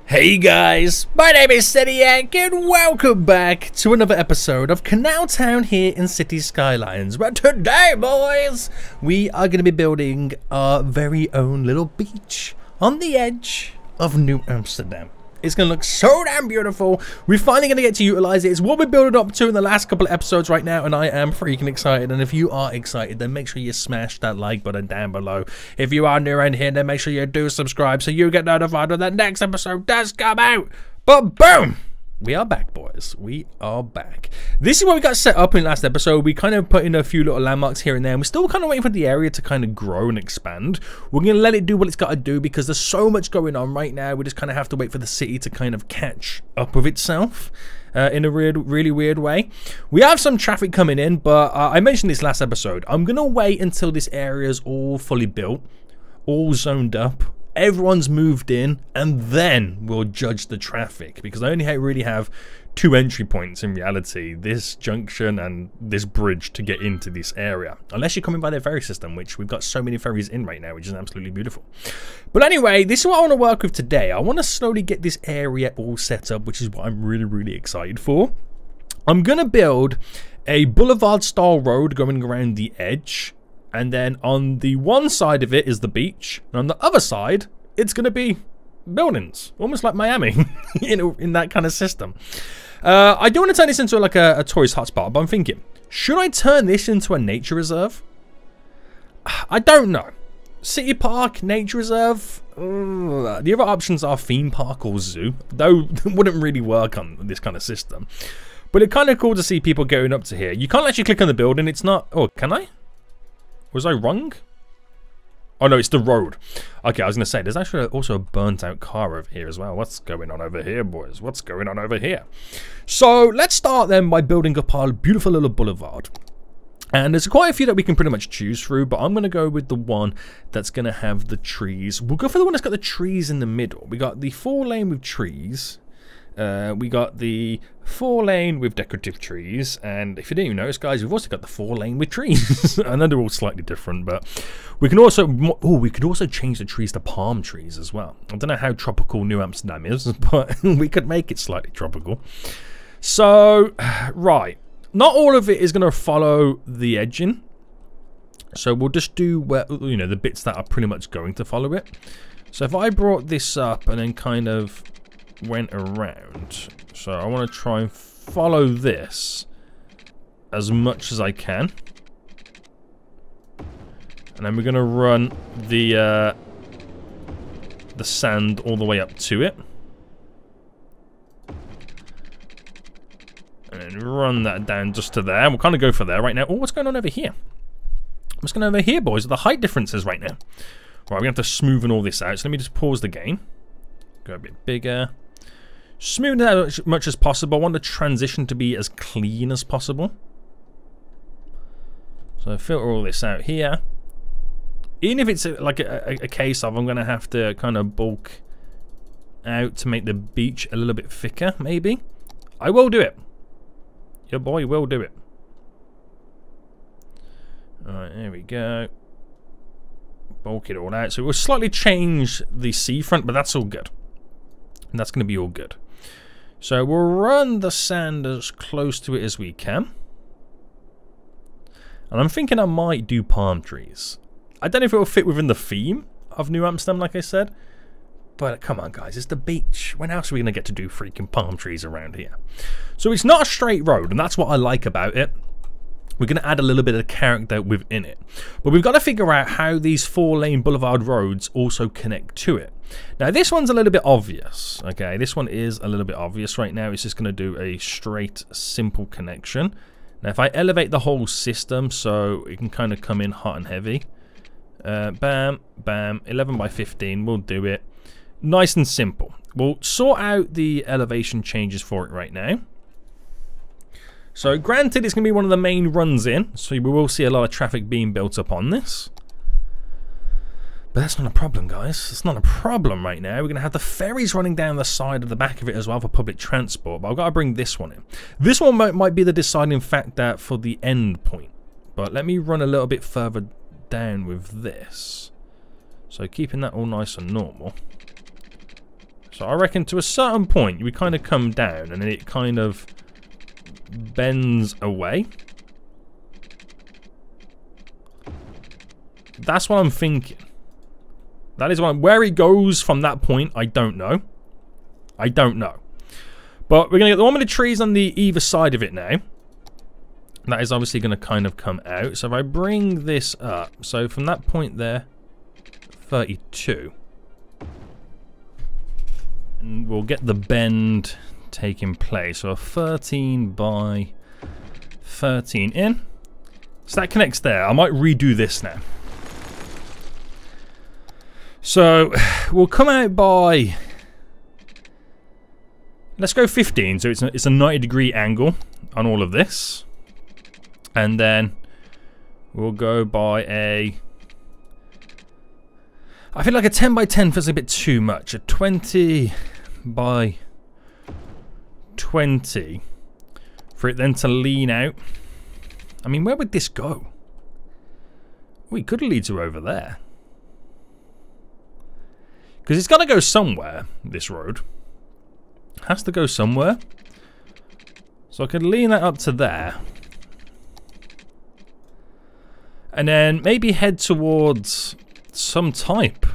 Hey guys, my name is Seniac and welcome back to another episode of Canal Town here in City Skylines. But today, boys, we are going to be building our very own little beach on the edge of New Amsterdam. It's going to look so damn beautiful. We're finally going to get to utilize it. It's what we're building up to in the last couple of episodes right now, and I am freaking excited. And if you are excited, then make sure you smash that like button down below. If you are new around here, then make sure you do subscribe so you get notified when the next episode does come out. But boom! We are back, boys. We are back. This is what we got set up in last episode. We kind of put in a few little landmarks here and there. We're still kind of waiting for the area to kind of grow and expand. We're going to let it do what it's got to do because there's so much going on right now. We just kind of have to wait for the city to kind of catch up with itself in a really weird way. We have some traffic coming in, but I mentioned this last episode. I'm going to wait until this area is all fully built, all zoned up. Everyone's moved in, and then we'll judge the traffic, because I only really have two entry points in reality, this junction and this bridge to get into this area, unless you're coming by the ferry system, which we've got so many ferries in right now, which is absolutely beautiful. But anyway, this is what I want to work with today. I want to slowly get this area all set up, which is what I'm really excited for. I'm gonna build a boulevard style road going around the edge, and then on the one side of it is the beach, and on the other side, it's going to be buildings, almost like Miami, in that kind of system. I do want to turn this into like a tourist hotspot, but I'm thinking, should I turn this into a nature reserve? I don't know. City park, nature reserve. The other options are theme park or zoo, though it wouldn't really work on this kind of system. But it's kind of cool to see people going up to here. You can't actually click on the building. It's not. Oh, can I? Was I wrong? Oh no, it's the road. Okay, I was going to say, there's actually also a burnt out car over here as well. What's going on over here, boys? What's going on over here? So, let's start then by building up our beautiful little boulevard. And there's quite a few that we can pretty much choose through, but I'm going to go with the one that's going to have the trees. We'll go for the one that's got the trees in the middle. We got the 4-lane with trees. We got the 4-lane with decorative trees, and if you didn't even notice, guys, we've also got the 4-lane with trees. I know they're all slightly different, but we can also we could also change the trees to palm trees as well. I don't know how tropical New Amsterdam is, but we could make it slightly tropical. So, right, not all of it is going to follow the edging, so we'll just do the bits that are pretty much going to follow it. So if I brought this up and then kind of went around, so I want to try and follow this as much as I can, and then we're going to run the sand all the way up to it, and then run that down just to there. We'll kind of go for there right now. Oh, what's going on over here? What's going on over here, boys? The height differences right now. Right, we're going to have to smoothen all this out, so let me just pause the game, go a bit bigger. Smooth it out as much as possible. I want the transition to be as clean as possible. So I filter all this out here. Even if it's like a case of I'm going to have to kind of bulk out to make the beach a little bit thicker, maybe. I will do it. Your boy will do it. Alright, there we go. Bulk it all out. So we'll slightly change the seafront, but that's all good. And that's going to be all good. So we'll run the sand as close to it as we can. And I'm thinking I might do palm trees. I don't know if it will fit within the theme of New Amsterdam, like I said. But come on, guys, it's the beach. When else are we going to get to do freaking palm trees around here? So it's not a straight road, and that's what I like about it. We're going to add a little bit of character within it. But we've got to figure out how these 4-lane boulevard roads also connect to it. Now, this one's a little bit obvious. Okay, this one is a little bit obvious right now. It's just going to do a straight, simple connection. Now, if I elevate the whole system so it can kind of come in hot and heavy. Bam, bam, 11 by 15, we'll do it. Nice and simple. We'll sort out the elevation changes for it right now. So granted, it's going to be one of the main runs in, so we will see a lot of traffic being built up on this. But that's not a problem, guys. It's not a problem right now. We're going to have the ferries running down the side of the back of it as well for public transport, but I've got to bring this one in. This one might be the deciding factor for the end point, but let me run a little bit further down with this. So keeping that all nice and normal. So I reckon to a certain point we kind of come down and then it kind of bends away. That's what I'm thinking. That is where it goes from that point, I don't know. I don't know. But we're going to get the 1 minute trees on the either side of it now. That is obviously going to kind of come out. So if I bring this up, so from that point there, 32. And we'll get the bend taking place. So a 13 by 13 in. So that connects there. I might redo this now. So we'll come out by, let's go 15. So it's a 90-degree angle on all of this. And then we'll go by I feel like a 10 by 10 feels a bit too much. A 20 by 20 for it then to lean out. I mean, where would this go? We could lead to over there. Because it's got to go somewhere, this road. It has to go somewhere. So I could lean that up to there. And then maybe head towards some type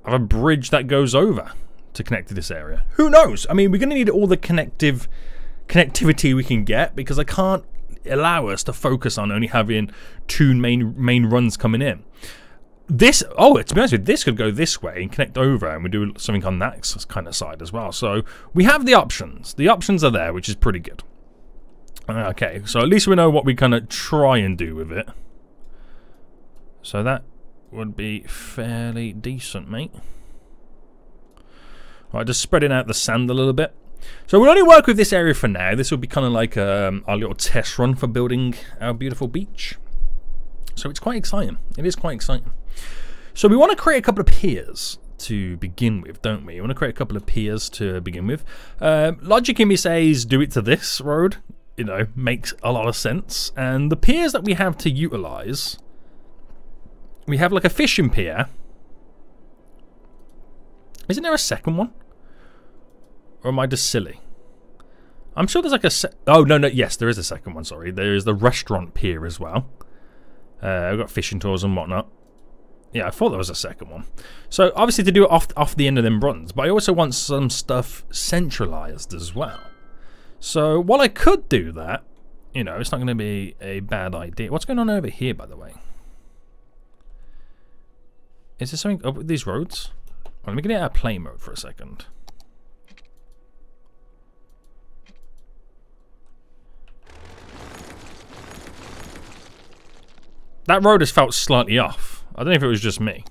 of a bridge that goes over to connect to this area. Who knows? I mean, we're going to need all the connectivity we can get because I can't allow us to focus on only having 2 main runs coming in. This, to be honest with you, this could go this way and connect over and we do something on that kind of side as well. So we have the options. The options are there, which is pretty good. Okay, so at least we know what we're going to try and do with it. So that would be fairly decent, mate. Alright, just spreading out the sand a little bit. So we'll only work with this area for now. This will be kind of like our little test run for building our beautiful beach. So it's quite exciting. It is quite exciting. So we want to create a couple of piers to begin with, don't we? We want to create a couple of piers to begin with. Logic in me says do it to this road. You know, makes a lot of sense. And the piers that we have to utilize, we have like a fishing pier. Isn't there a second one? Or am I just silly? I'm sure there's like a oh, no, yes, there is a second one, sorry. There is the restaurant pier as well. I've got fishing tours and whatnot. Yeah, I thought there was a second one. So, obviously to do it off the end of them runs. But I also want some stuff centralized as well. So, while I could do that, you know, it's not going to be a bad idea. What's going on over here, by the way? Is there something up with these roads? Well, let me get it out of play mode for a second. That road has felt slightly off. I don't know if it was just me.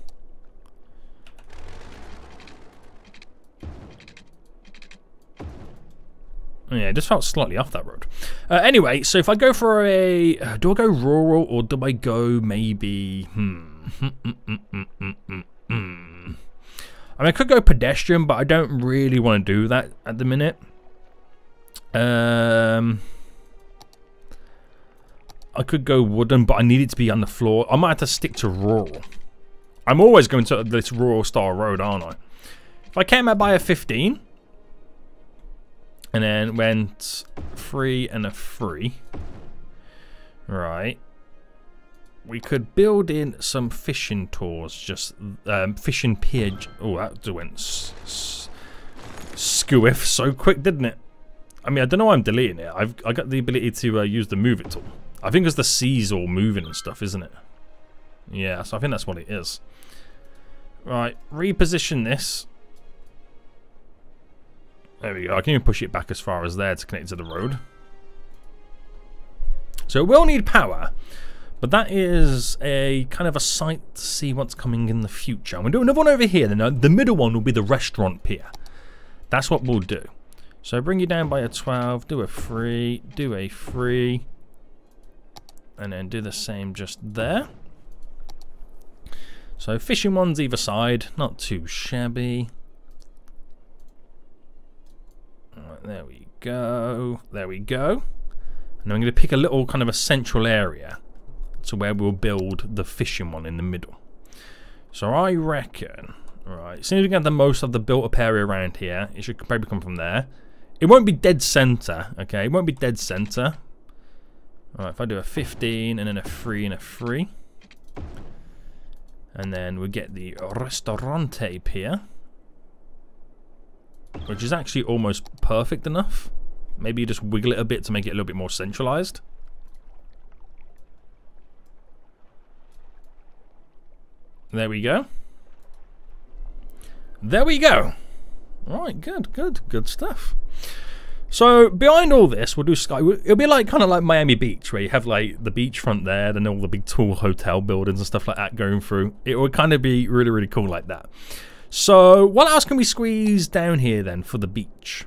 Yeah, it just felt slightly off that road. Anyway, so if I go for a... do I go rural or do I go maybe... I mean, I could go pedestrian, but I don't really want to do that at the minute. I could go wooden, but I need it to be on the floor. I might have to stick to rural. I'm always going to this rural style road, aren't I? If I came out by a 15... and then went 3 and a 3. Right. We could build in some fishing tours, just fishing pier. Oh, that went skewiff so quick, didn't it? I mean, I don't know why I'm deleting it. I got the ability to use the move it tool. I think it's the seas all moving and stuff, isn't it? Yeah, so I think that's what it is. Right, reposition this. There we go. I can even push it back as far as there to connect to the road. So it will need power, but that is a kind of a sight to see what's coming in the future. I'm going to do another one over here. Then the middle one will be the restaurant pier. That's what we'll do. So bring you down by a 12, do a 3, do a 3, and then do the same just there. So fishing ones either side, not too shabby. Right, there we go. There we go. And I'm going to pick a little kind of a central area to where we'll build the fishing one in the middle. So I reckon Right, as soon as we get the most of the built-up area around here, it should probably come from there. It won't be dead center, okay? It won't be dead center. Alright, if I do a 15 and then a 3 and a 3. And then we get the Ristorante here, which is actually almost perfect enough. Maybe you just wiggle it a bit to make it a little bit more centralized. There we go. There we go. Alright, good stuff. So behind all this, we'll do sky. It'll be like kind of like Miami Beach, where you have like the beachfront there, then all the big tall hotel buildings and stuff like that going through. It would kind of be really cool like that. So what else can we squeeze down here then for the beach?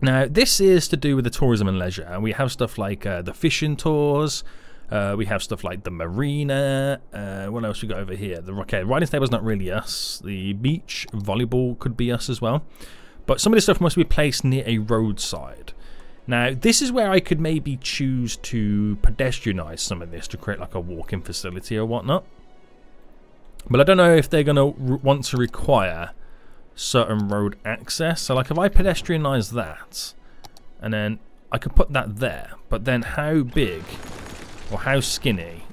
Now this is to do with the tourism and leisure, and we have stuff like the fishing tours. We have stuff like the marina. What else we got over here? Okay, riding stable's not really us. The beach volleyball could be us as well. But some of this stuff must be placed near a roadside. Now, this is where I could maybe choose to pedestrianize some of this to create like a walk-in facility or whatnot. But I don't know if they're going to want to require certain road access. So like if I pedestrianize that, and then I could put that there. But then how big or how skinny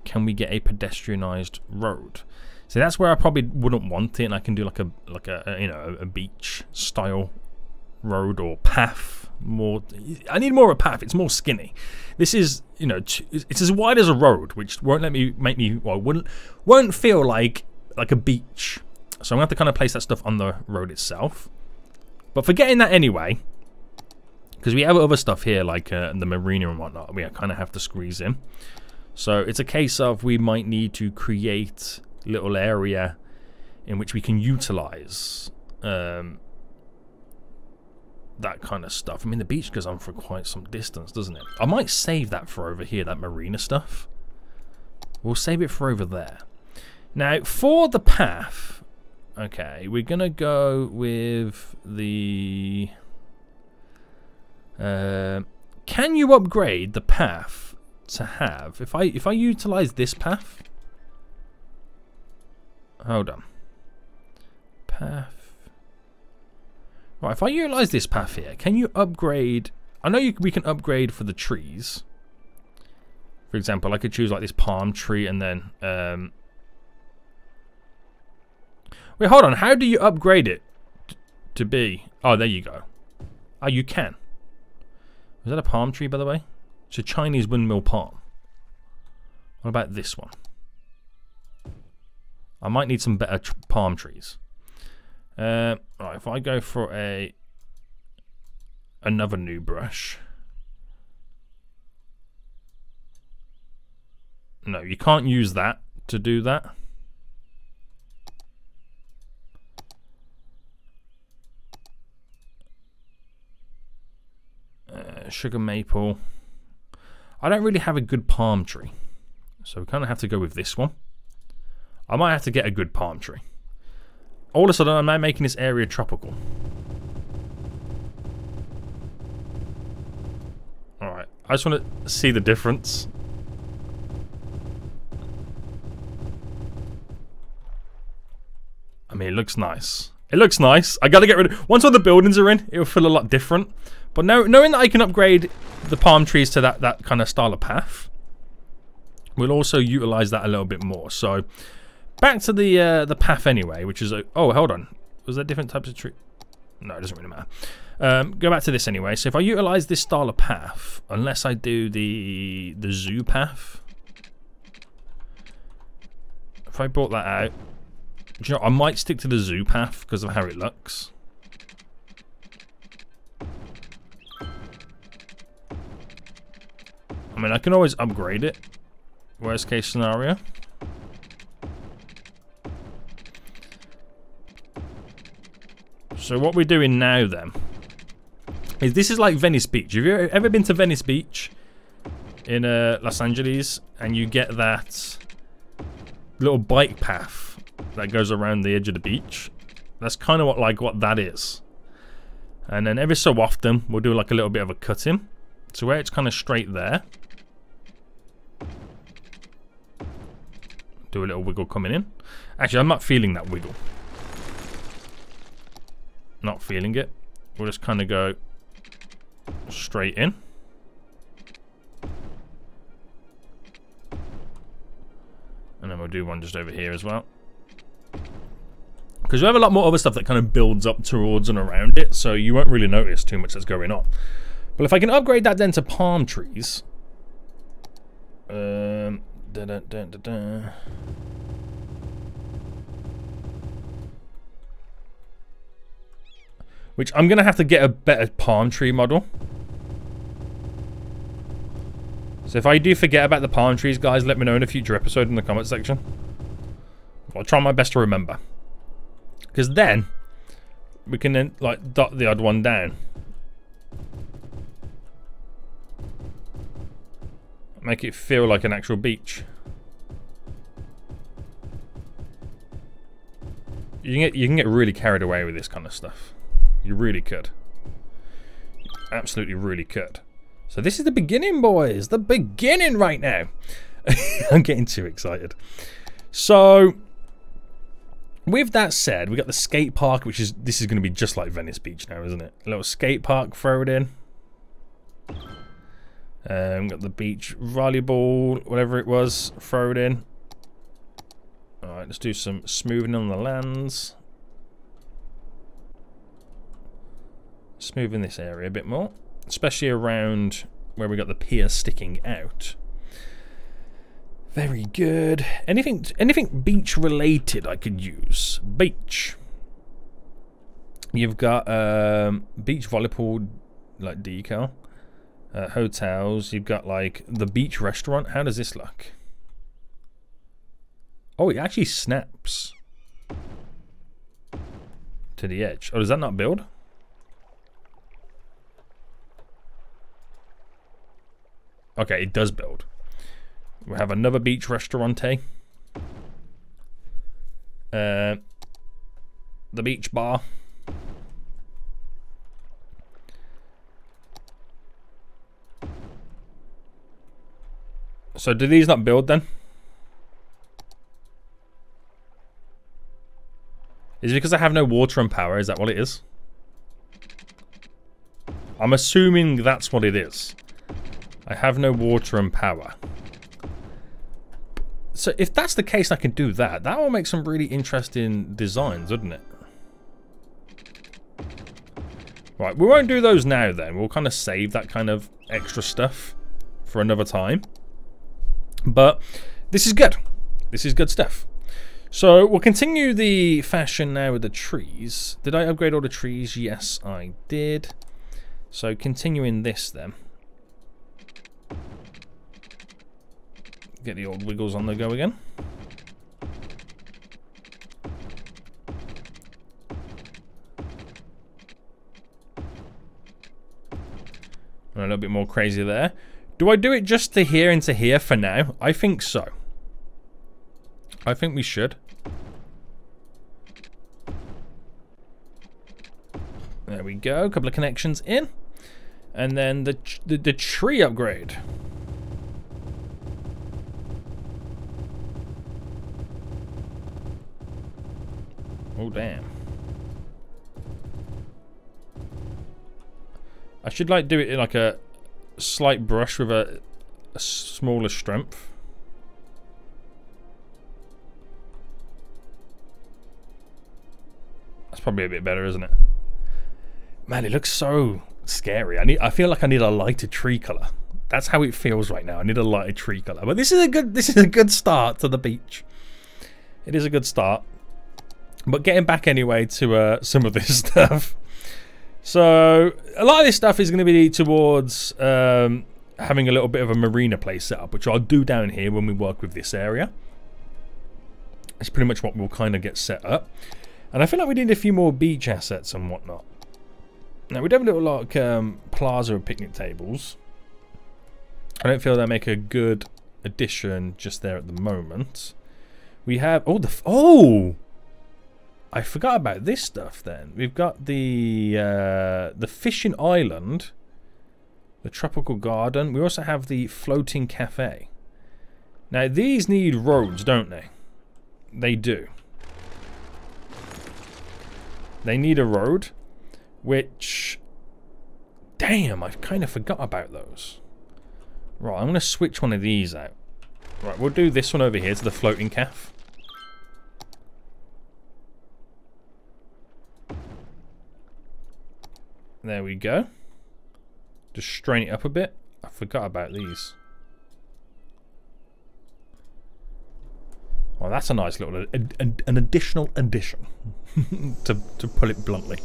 can we get a pedestrianized road? So that's where I probably wouldn't want it, and I can do like a you know, a beach style road or path. More, I need more of a path. It's more skinny. This is, you know, it's as wide as a road, which won't won't feel like a beach. So I'm gonna have to kind of place that stuff on the road itself. But forgetting that anyway, because we have other stuff here like the marina and whatnot, we kind of have to squeeze in. So it's a case of we might need to create little area in which we can utilize that kind of stuff. I mean, the beach goes on for quite some distance, doesn't it? I might save that for over here, that marina stuff. We'll save it for over there. Now, for the path, okay, we're gonna go with the can you upgrade the path to have, if I utilize this path? Hold on. Path. Right, if I utilize this path here, can you upgrade? I know we can upgrade for the trees. For example, I could choose like this palm tree and then... Wait, hold on. How do you upgrade it to be... Oh, there you go. Oh, you can. Is that a palm tree, by the way? It's a Chinese windmill palm. What about this one? I might need some better palm trees. Right, if I go for another new brush. No, you can't use that to do that. Sugar maple. I don't really have a good palm tree, so we kind of have to go with this one. I might have to get a good palm tree. All of a sudden, I'm now making this area tropical. Alright, I just want to see the difference. I mean, it looks nice. It looks nice. I gotta get rid of... Once all the buildings are in, it'll feel a lot different. But knowing that I can upgrade the palm trees to that kind of style of path, we'll also utilize that a little bit more. So... Back to the path anyway, which is oh, hold on, was there different types of tree? No, it doesn't really matter. Go back to this anyway. So if I utilize this style of path, unless I do the zoo path, if I brought that out, do you know, I might stick to the zoo path because of how it looks. I mean, I can always upgrade it. Worst case scenario. So what we're doing now then is this is like Venice Beach. Have you ever been to Venice Beach in Los Angeles and you get that little bike path that goes around the edge of the beach? That's kind of what that is. And then every so often we'll do like a little bit of a cutting. So where it's kind of straight there, do a little wiggle coming in. Actually, I'm not feeling that wiggle. not feeling it, we'll just kind of go straight in. And then we'll do one just over here as well. Because we have a lot more other stuff that kind of builds up towards and around it, so you won't really notice too much that's going on. But if I can upgrade that then to palm trees... Which I'm going to have to get a better palm tree model. So if I do forget about the palm trees, guys, let me know in a future episode in the comment section. I'll try my best to remember. Because then, we can then, like, dot the odd one down. Make it feel like an actual beach. You can get really carried away with this kind of stuff. You really could. You absolutely really could. So this is the beginning, boys. The beginning right now. I'm getting too excited. So... with that said, we got the skate park, which is, this is going to be just like Venice Beach now, isn't it? A little skate park thrown in. Got the beach volleyball, whatever it was, thrown in. Alright, let's do some smoothing on the lands. Smoothing this area a bit more, especially around where we got the pier sticking out. Very good. Anything beach related I could use. Beach. You've got beach volleyball like decal. Hotels. You've got like the beach restaurant. How does this look? Oh, it actually snaps to the edge. Oh, does that not build? Okay, it does build. We have another beach restaurante. The beach bar. So do these not build then? Is it because I have no water and power? Is that what it is? I'm assuming that's what it is. I have no water and power. So if that's the case, I can do that. That will make some really interesting designs, wouldn't it? Right, we won't do those now then. We'll kind of save that kind of extra stuff for another time. But this is good. This is good stuff. So we'll continue the fashion now with the trees. Did I upgrade all the trees? Yes, I did. So continuing this then. Get the old wiggles on the go again. And a little bit more crazy there. Do I do it just to here and to here for now? I think so. I think we should. There we go. A couple of connections in. And then the tree upgrade. Oh, damn. I should like do it in like a slight brush with a smaller strength. That's probably a bit better, isn't it? Man, it looks so scary. I feel like I need a lighter tree color. That's how it feels right now. I need a lighter tree color. But this is a good start to the beach. It is a good start. But getting back anyway to some of this stuff. So a lot of this stuff is going to be towards having a little bit of a marina place set up, which I'll do down here when we work with this area. It's pretty much what we'll kind of get set up. And I feel like we need a few more beach assets and whatnot. Now we do have a little like plaza of picnic tables. I don't feel they make a good addition just there at the moment. We have I forgot about this stuff then. We've got the fishing island, the tropical garden. We also have the floating cafe. Now these need roads, don't they? They do. They need a road. Which, damn, I kind of forgot about those. Right, I'm going to switch one of these out. Right, we'll do this one over here to the floating calf. There we go. Just strain it up a bit. I forgot about these. Well, that's a nice little an additional addition, to put it bluntly.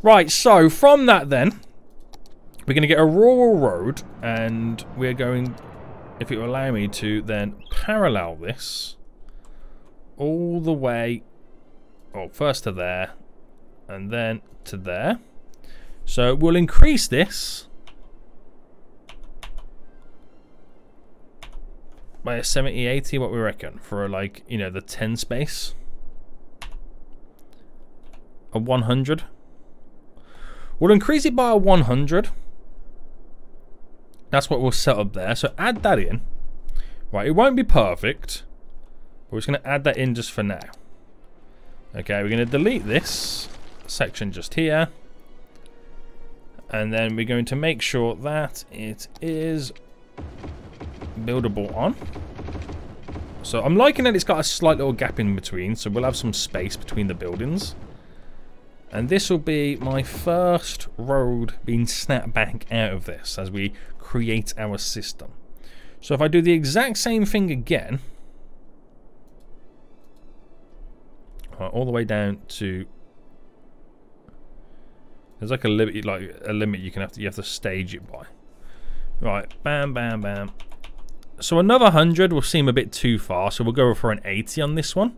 Right, so from that then, we're going to get a rural road, and we're going, if it will allow me to, then parallel this all the way, well, first to there, and then to there. So we'll increase this by a 70, 80, what we reckon, for like, you know, the 10 space. A 100. We'll increase it by a 100. That's what we'll set up there. So add that in. Right, it won't be perfect. But we're just going to add that in just for now. Okay, we're going to delete this section just here. And then we're going to make sure that it is buildable on. So I'm liking that it's got a slight little gap in between, so we'll have some space between the buildings. And this will be my first road being snapped back out of this as we create our system. So if I do the exact same thing again, all the way down to, there's like a limit, you have to stage it by. Right, bam, bam, bam. So another 100 will seem a bit too far, so we'll go for an 80 on this one.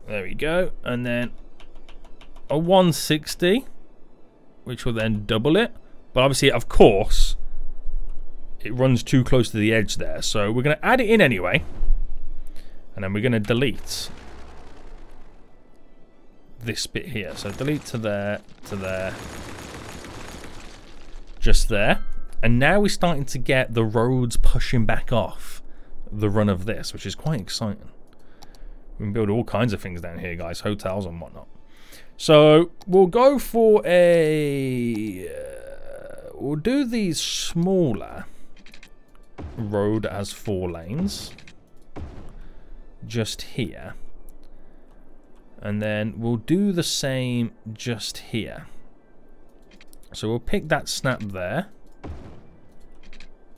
There we go, and then a 160, which will then double it. But obviously, of course, it runs too close to the edge there, so we're going to add it in anyway. And then we're going to delete this bit here. So delete to there, just there. And now we're starting to get the roads pushing back off the run of this, which is quite exciting. We can build all kinds of things down here, guys, hotels and whatnot. So we'll go for a, we'll do these smaller road as 4 lanes, just here. And then we'll do the same just here. So we'll pick that snap there.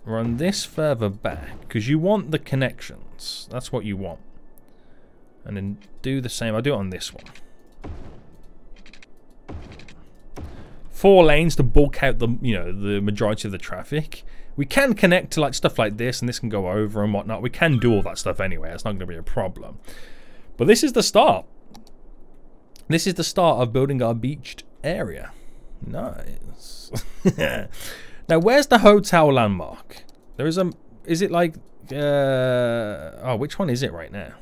Run this further back, because you want the connections. That's what you want. And then do the same. I'll do it on this one. 4 lanes to bulk out the, you know, the majority of the traffic. We can connect to like stuff like this, and this can go over and whatnot. We can do all that stuff anyway. It's not going to be a problem. But this is the start. This is the start of building our beached area. Nice. Now, where's the hotel landmark? There is a... Is it like... oh, which one is it right now?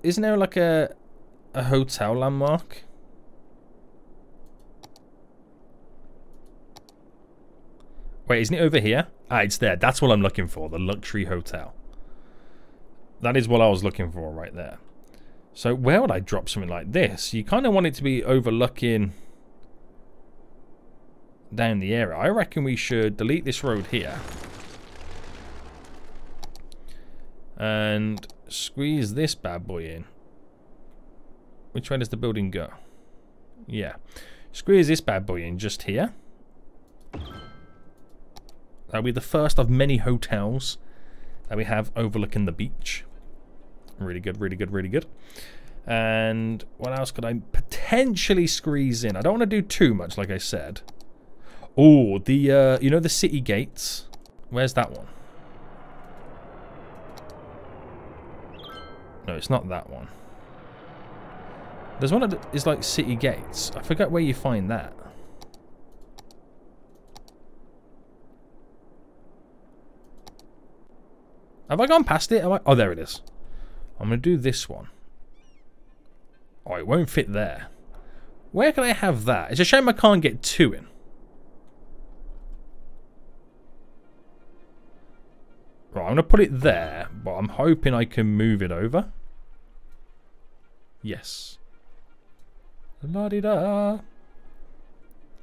Isn't there like a hotel landmark? Wait, isn't it over here? Ah, it's there. That's what I'm looking for. The luxury hotel. That is what I was looking for right there. So where would I drop something like this? You kind of want it to be overlooking down the area. I reckon we should delete this road here. And squeeze this bad boy in. Which way does the building go? Yeah. Squeeze this bad boy in just here. That'll be the first of many hotels that we have overlooking the beach. Really good, really good, really good. And what else could I potentially squeeze in? I don't want to do too much, like I said. Oh, the, you know the city gates? Where's that one? No, it's not that one. There's one that is like city gates. I forget where you find that. Have I gone past it? Oh, there it is. I'm going to do this one. Oh, it won't fit there. Where can I have that? It's a shame I can't get 2 in. Right, I'm going to put it there, but I'm hoping I can move it over. Yes. La-di-da.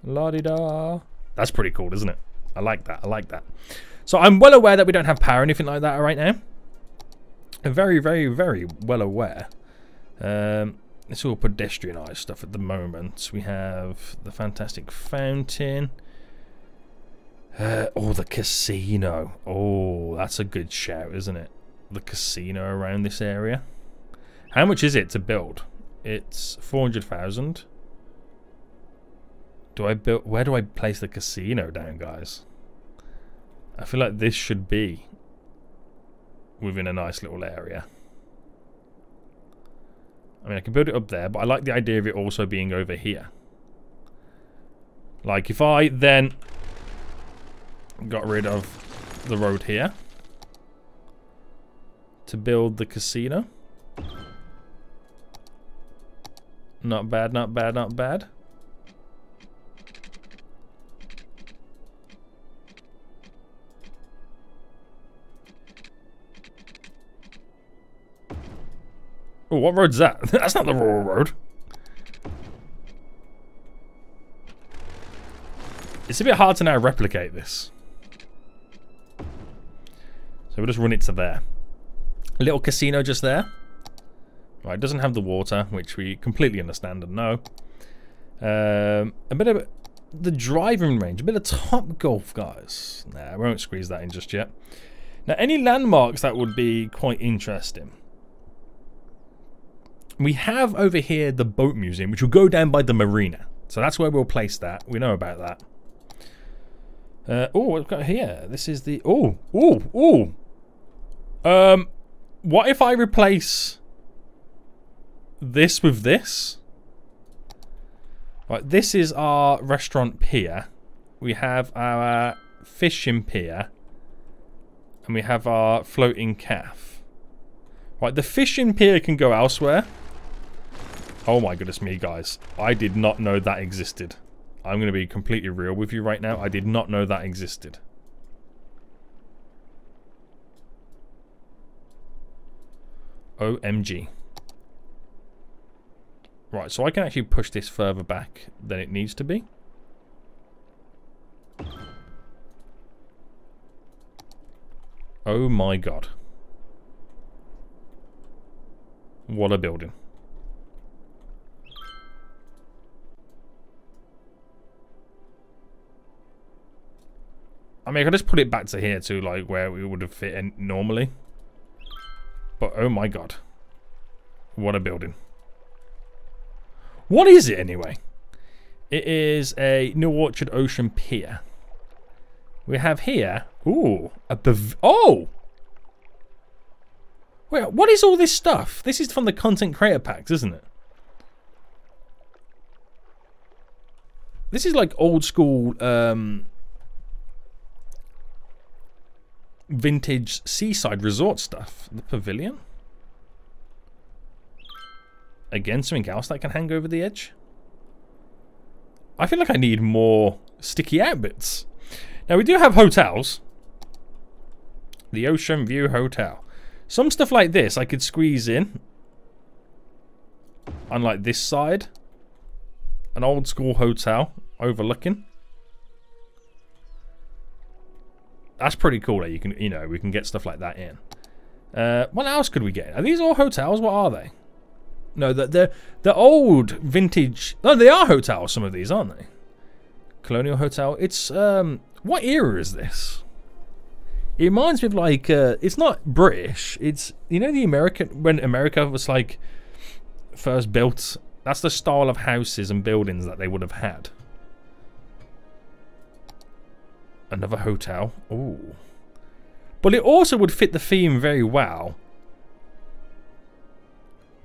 La-di-da. That's pretty cool, isn't it? I like that. I like that. So I'm well aware that we don't have power or anything like that right now. I'm very, very, very well aware. It's all pedestrianised stuff at the moment. We have the fantastic fountain. Oh, the casino. Oh, that's a good shout, isn't it? The casino around this area. How much is it to build? It's 400,000. Do I build? Where do I place the casino down, guys? I feel like this should be within a nice little area. I mean, I can build it up there, but I like the idea of it also being over here. Like, if I then got rid of the road here to build the casino. Not bad, not bad, not bad. Oh, what road's that? That's not the rural road. It's a bit hard to now replicate this. So we'll just run it to there. A little casino just there. Right, it doesn't have the water, which we completely understand and know. A bit of the driving range, a bit of Top Golf, guys. Nah, I won't squeeze that in just yet. Now, any landmarks that would be quite interesting. We have over here the boat museum, which will go down by the marina. So that's where we'll place that. We know about that. Oh, what we've got here? This is the... Oh. What if I replace this with this? Right, this is our restaurant pier. We have our fishing pier. And we have our floating calf. Right, the fishing pier can go elsewhere. Oh my goodness me, guys. I did not know that existed. I'm going to be completely real with you right now. I did not know that existed. OMG. Right, so I can actually push this further back than it needs to be. Oh my god. What a building. I mean, I could just put it back to here to like where we would have fit in normally. But oh my god. What a building. What is it anyway? It is a New Orchard Ocean Pier. We have here, ooh, oh! Wait, what is all this stuff? This is from the content creator packs, isn't it? This is like old school, vintage seaside resort stuff. The pavilion. Again, something else that can hang over the edge. I feel like I need more sticky out bits. Now, we do have hotels. The Ocean View Hotel. Some stuff like this I could squeeze in. On like this side. An old school hotel overlooking. That's pretty cool that you can, you know, we can get stuff like that in. What else could we get? Are these all hotels? What are they? No, they're old vintage. No, they are hotels. Some of these, aren't they? Colonial Hotel. It's what era is this? It reminds me of like it's not British. It's, you know, the American, when America was like first built. That's the style of houses and buildings that they would have had. Another hotel. Ooh. But it also would fit the theme very well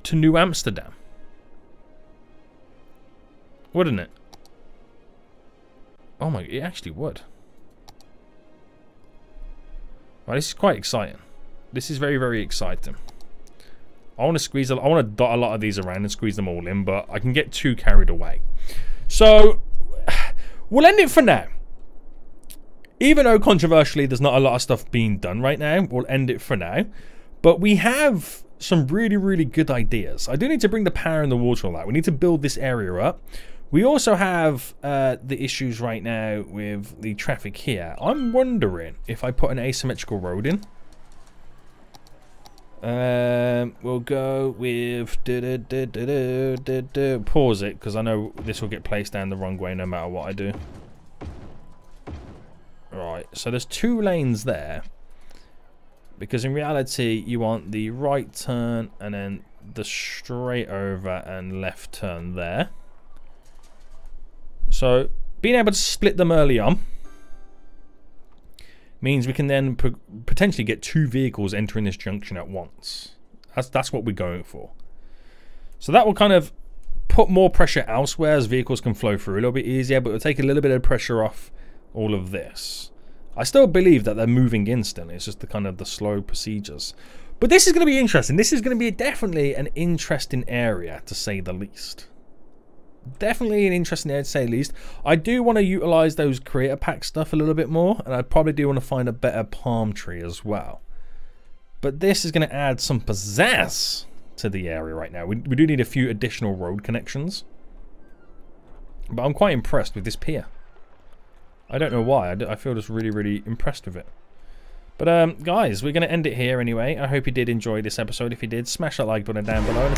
to New Amsterdam. Wouldn't it? Oh my, it actually would. Right, this is quite exciting. This is very, very exciting. I want to squeeze, I want to dot a lot of these around and squeeze them all in, but I can get too carried away. So, we'll end it for now. Even though controversially there's not a lot of stuff being done right now, we'll end it for now. But we have some really, really good ideas. I do need to bring the power and the water all out. We need to build this area up. We also have the issues right now with the traffic here. I'm wondering if I put an asymmetrical road in. We'll go with pause it, because I know this will get placed down the wrong way no matter what I do. Right, so there's 2 lanes there, because in reality you want the right turn and then the straight over and left turn there. So being able to split them early on means we can then potentially get 2 vehicles entering this junction at once. That's what we're going for. So that will kind of put more pressure elsewhere, as vehicles can flow through a little bit easier, but it'll take a little bit of pressure off all of this. I still believe that they're moving instantly. It's just the kind of the slow procedures. But this is going to be interesting. This is going to be definitely an interesting area, to say the least. Definitely an interesting area, to say the least. I do want to utilize those creator pack stuff a little bit more, and I probably do want to find a better palm tree as well. But this is going to add some pizzazz to the area right now. We do need a few additional road connections, but I'm quite impressed with this pier. I don't know why. I feel just really, really impressed with it. But guys, we're going to end it here anyway. I hope you did enjoy this episode. If you did, smash that like button down below and